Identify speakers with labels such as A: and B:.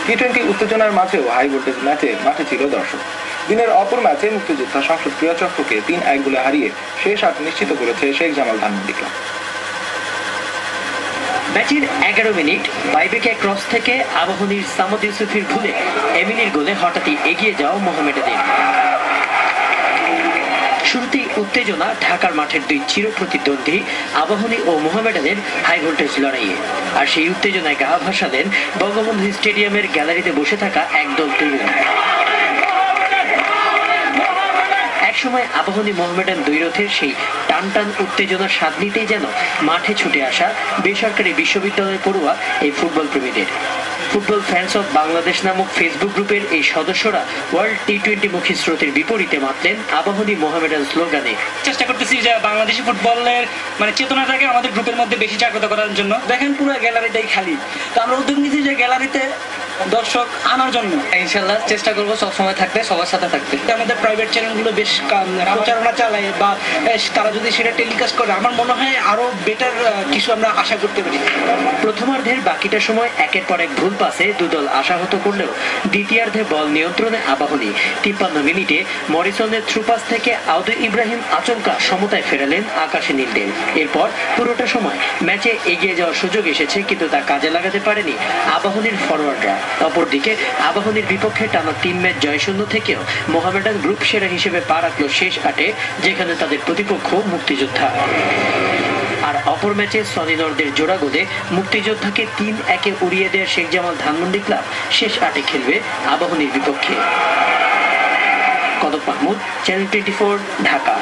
A: টি-20 উত্তেজনার মাঝেও high voltage ম্যাচে মাঠে ছিল দর্শক। দিনের অপর ম্যাচে মুক্তিযোদ্ধা সংসদ ক্রীড়াচক্রকে 3-1 গোলে হারিয়ে শেষ 8 নিশ্চিত করেছে শেখ জামাল ধানমন্ডি ক্লাব।
B: ম্যাচের 11 মিনিট বাইবেকে ক্রস থেকে আবাহনীর সামদ ইউসুফের ভুলে এমিলির গোলে হঠাৎই এগিয়ে যাওয়া মোহামেডানের। শুরুতেই উত্তেজনা ঢাকার মাঠের দুই চিরপ্রতিদ্বন্দ্বী আবাহনী ও মোহামেডানের হাই ভোল্টেজ লড়াইয়ে। আর সেই উত্তেজনায় গা ভাসালেন বঙ্গবন্ধু স্টেডিয়ামের গ্যালারিতে বসে থাকা একদল তরুণ। একসময় আবাহনী মোহামেডান দ্বৈরথের সেই টানটান উত্তেজনার স্বাদ নিতেই যেন মাঠে ছুটে আসা বেসরকারি বিশ্ববিদ্যালয় পড়ুয়া এই ফুটবল প্রেমীদের। ফুটবল ফ্যান্স অব বাংলাদেশ নামক ফেসবুক গ্রুপের এই সদস্যরা ওয়ার্ল্ড টি-20 মুখী স্রোতের বিপরীতে মাতলেন আবাহনী মোহামেডান স্লোগানে।
C: চেষ্টা করতেছি যে বাংলাদেশি ফুটবলের চিন্তাটাকে আমাদের গ্রুপের মধ্যে বেশি জাগ্রত করার জন্য। দেখেন পুরো গ্যালারিটাই খালি, তো আমরা উদ্যোগ নিয়েছি যে গ্যালারিতে দর্শক আনার জন্য।
B: ইনশাল্লাহ চেষ্টা করবো সবসময় থাকতে, সবার সাথে থাকতে।
C: আমাদের প্রাইভেট চ্যানেলগুলো বেশ প্রচারণা চালায় বা তারা যদি সেটা টেলিকাস্ট করে, আমার মনে হয় আরো বেটার কিছু আমরা আশা করতে পারি।
B: প্রথমার্ধের বাকিটা সময় একের পর এক ভুল পাসে দুদল আশাহত করলেও দ্বিতীয়ার্ধে বল নিয়ন্ত্রণে আবাহনী 53 মিনিটে মরিসনের থ্রুপাস থেকে আউদু ইব্রাহিম আচমকা সমতায় ফেরালেন আকাশে নীলদের। এরপর পুরোটা সময় ম্যাচে এগিয়ে যাওয়ার সুযোগ এসেছে, কিন্তু তা কাজে লাগাতে পারেনি আবাহনীর ফরওয়ার্ডরা। অপরদিকে আবাহনীর বিপক্ষে টানা 3 ম্যাচ জয়শূন্য থেকেও মোহামেডান গ্রুপ সেরা হিসেবে পা রাখল শেষ 8-এ, যেখানে তাদের প্রতিপক্ষ মুক্তিযোদ্ধা। আর অপর ম্যাচে সনিনরদের জোড়া গোলে মুক্তিযোদ্ধাকে 3-1 উড়িয়ে দেয় শেখ জামাল ধানমন্ডি ক্লাব শেষ 8-এ খেলবে আবাহনীর বিপক্ষে। কদম মাহমুদ, চ্যানেল 24, ঢাকা।